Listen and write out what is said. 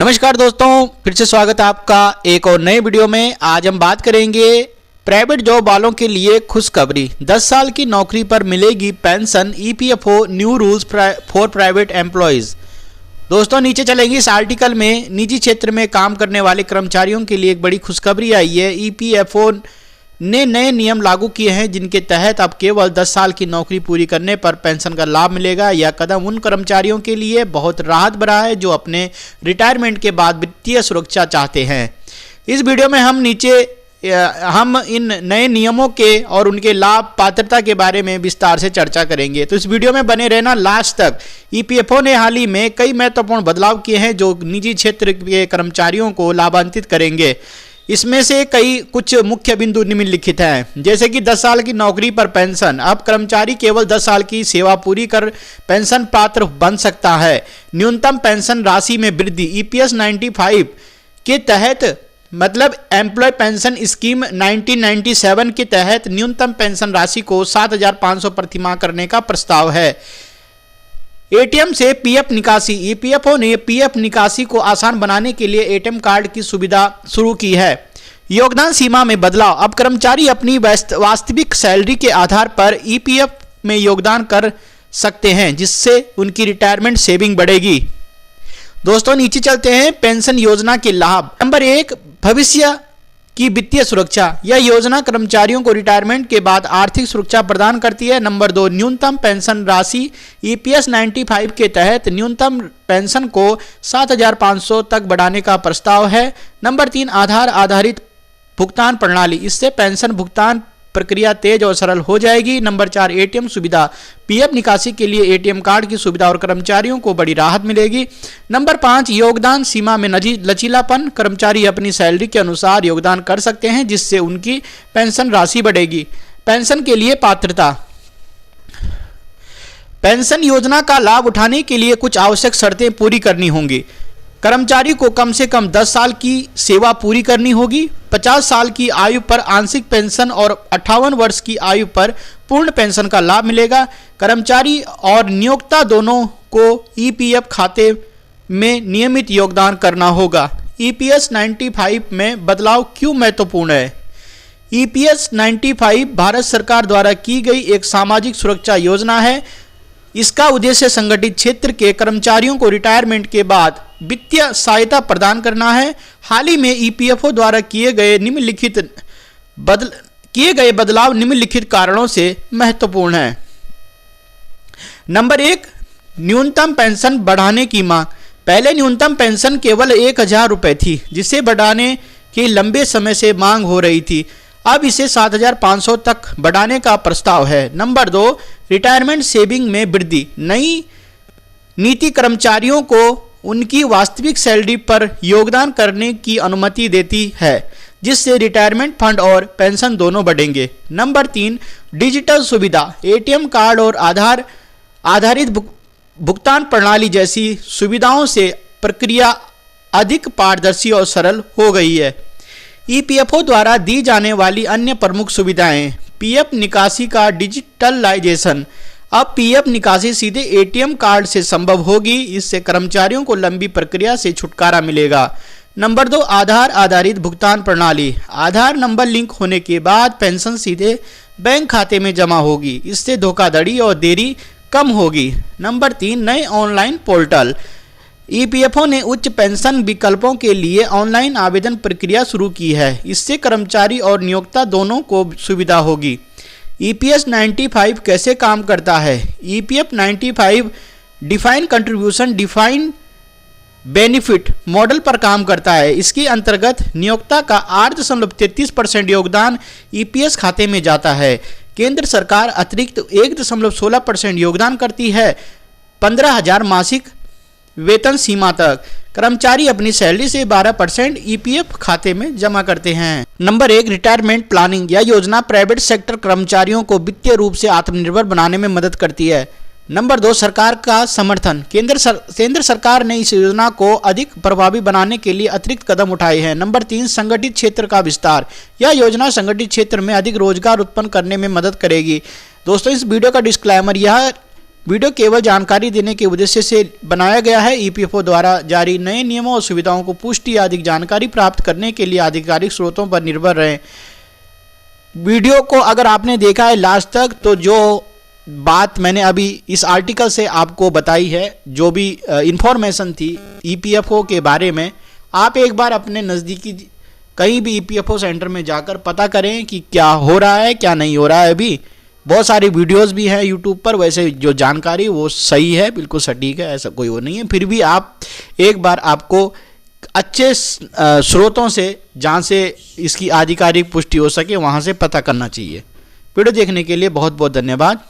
नमस्कार दोस्तों, फिर से स्वागत है आपका एक और नए वीडियो में। आज हम बात करेंगे प्राइवेट जॉब वालों के लिए खुशखबरी। 10 साल की नौकरी पर मिलेगी pension, EPFO new rules for private employees. दोस्तों नीचे चलेंगे इस आर्टिकल में निजी क्षेत्र में काम करने वाले कर्मचारियों के लिए एक बड़ी खुशखबरी आई है। ईपीएफओ ने नए नियम लागू किए हैं जिनके तहत अब केवल 10 साल की नौकरी पूरी करने पर पेंशन का लाभ मिलेगा। यह कदम उन कर्मचारियों के लिए बहुत राहत भरा है जो अपने रिटायरमेंट के बाद वित्तीय सुरक्षा चाहते हैं। इस वीडियो में हम इन नए नियमों के और उनके लाभ पात्रता के बारे में विस्तार से चर्चा करेंगे, तो इस वीडियो में बने रहना लास्ट तक। ईपीएफओ ने हाल ही में कई महत्वपूर्ण बदलाव किए हैं जो निजी क्षेत्र के कर्मचारियों को लाभान्वित करेंगे। इसमें से कुछ मुख्य बिंदु निम्नलिखित हैं, जैसे कि 10 साल की नौकरी पर पेंशन। अब कर्मचारी केवल 10 साल की सेवा पूरी कर पेंशन पात्र बन सकता है। न्यूनतम पेंशन राशि में वृद्धि। ईपीएस 95 के तहत मतलब एम्प्लॉय पेंशन स्कीम 1997 के तहत न्यूनतम पेंशन राशि को 7,500 प्रतिमाह करने का प्रस्ताव है। एटीएम से पीएफ निकासी। ईपीएफओ ने पीएफ निकासी को आसान बनाने के लिए एटीएम कार्ड की सुविधा शुरू की है। योगदान सीमा में बदलाव। अब कर्मचारी अपनी वास्तविक सैलरी के आधार पर ईपीएफ में योगदान कर सकते हैं, जिससे उनकी रिटायरमेंट सेविंग बढ़ेगी। दोस्तों नीचे चलते हैं पेंशन योजना के लाभ। नंबर 1, भविष्य की वित्तीय सुरक्षा। यह योजना कर्मचारियों को रिटायरमेंट के बाद आर्थिक सुरक्षा प्रदान करती है। नंबर 2, न्यूनतम पेंशन राशि। ईपीएस 95 के तहत न्यूनतम पेंशन को 7,500 तक बढ़ाने का प्रस्ताव है। नंबर 3, आधार आधारित भुगतान प्रणाली। इससे पेंशन भुगतान प्रक्रिया तेज और सरल हो जाएगी। नंबर 4, एटीएम सुविधा। पीएफ निकासी के लिए एटीएम कार्ड की सुविधा और कर्मचारियों को बड़ी राहत मिलेगी। नंबर 5, योगदान सीमा में लचीलापन। कर्मचारी अपनी सैलरी के अनुसार योगदान कर सकते हैं, जिससे उनकी पेंशन राशि बढ़ेगी। पेंशन के लिए पात्रता। पेंशन योजना का लाभ उठाने के लिए कुछ आवश्यक शर्तें पूरी करनी होंगी। कर्मचारी को कम से कम 10 साल की सेवा पूरी करनी होगी। 50 साल की आयु पर आंशिक पेंशन और 58 वर्ष की आयु पर पूर्ण पेंशन का लाभ मिलेगा। कर्मचारी और नियोक्ता दोनों को ईपीएफ खाते में नियमित योगदान करना होगा। ईपीएस 95 में बदलाव क्यों महत्वपूर्ण है? ईपीएस 95 भारत सरकार द्वारा की गई एक सामाजिक सुरक्षा योजना है। इसका उद्देश्य संगठित क्षेत्र के कर्मचारियों को रिटायरमेंट के बाद वित्तीय सहायता प्रदान करना है। हाल ही में ईपीएफओ द्वारा किए गए बदलाव निम्नलिखित कारणों से महत्वपूर्ण है। नंबर 1, न्यूनतम पेंशन बढ़ाने की मांग। पहले न्यूनतम पेंशन केवल 1,000 रुपये थी, जिसे बढ़ाने की लंबे समय से मांग हो रही थी। अब इसे 7,500 तक बढ़ाने का प्रस्ताव है। नंबर 2, रिटायरमेंट सेविंग में वृद्धि। नई नीति कर्मचारियों को उनकी वास्तविक सैलरी पर योगदान करने की अनुमति देती है, जिससे रिटायरमेंट फंड और पेंशन दोनों बढ़ेंगे। नंबर 3, डिजिटल सुविधा। एटीएम कार्ड और आधार आधारित भुगतान प्रणाली जैसी सुविधाओं से प्रक्रिया अधिक पारदर्शी और सरल हो गई है। ईपीएफओ द्वारा दी जाने वाली अन्य प्रमुख सुविधाएं। पीएफ निकासी का डिजिटलाइजेशन। अब पीएफ निकासी सीधे एटीएम कार्ड से संभव होगी। इससे कर्मचारियों को लंबी प्रक्रिया से छुटकारा मिलेगा। नंबर 2, आधार आधारित भुगतान प्रणाली। आधार नंबर लिंक होने के बाद पेंशन सीधे बैंक खाते में जमा होगी। इससे धोखाधड़ी और देरी कम होगी। नंबर 3, नए ऑनलाइन पोर्टल। ईपीएफओ ने उच्च पेंशन विकल्पों के लिए ऑनलाइन आवेदन प्रक्रिया शुरू की है। इससे कर्मचारी और नियोक्ता दोनों को सुविधा होगी। ईपीएस 95 कैसे काम करता है? EPF 95 defined contribution defined benefit model पर काम करता है। इसके अंतर्गत नियोक्ता का 8.33% योगदान ईपीएस खाते में जाता है। केंद्र सरकार अतिरिक्त 1.16% योगदान करती है। 15,000 मासिक वेतन सीमा तक कर्मचारी अपनी सैलरी से 12% ईपीएफ खाते में जमा करते हैं। Number 1, retirement planning. यह योजना प्राइवेट सेक्टर कर्मचारियों को वित्तीय रूप से आत्मनिर्भर बनाने में मदद करती है। नंबर 2, सरकार का समर्थन। केंद्र सरकार ने इस योजना को अधिक प्रभावी बनाने के लिए अतिरिक्त कदम उठाए हैं। नंबर 3, संगठित क्षेत्र का विस्तार। यह योजना संगठित क्षेत्र में अधिक रोजगार उत्पन्न करने में मदद करेगी। दोस्तों इस वीडियो का डिस्क्लेमर, यह वीडियो केवल जानकारी देने के उद्देश्य से बनाया गया है। ईपीएफओ द्वारा जारी नए नियमों और सुविधाओं को पुष्टि या अधिक जानकारी प्राप्त करने के लिए आधिकारिक स्रोतों पर निर्भर रहें। वीडियो को अगर आपने देखा है लास्ट तक, तो जो बात मैंने अभी इस आर्टिकल से आपको बताई है, जो भी इंफॉर्मेशन थी ईपीएफओ के बारे में, आप एक बार अपने नज़दीकी कहीं भी ईपीएफओ सेंटर में जाकर पता करें कि क्या हो रहा है क्या नहीं हो रहा है। अभी बहुत सारी वीडियोस भी हैं यूट्यूब पर, वैसे जो जानकारी वो सही है, बिल्कुल सटीक है, ऐसा कोई वो नहीं है। फिर भी आप एक बार आपको अच्छे स्रोतों से, जहाँ से इसकी आधिकारिक पुष्टि हो सके, वहाँ से पता करना चाहिए। वीडियो देखने के लिए बहुत बहुत धन्यवाद।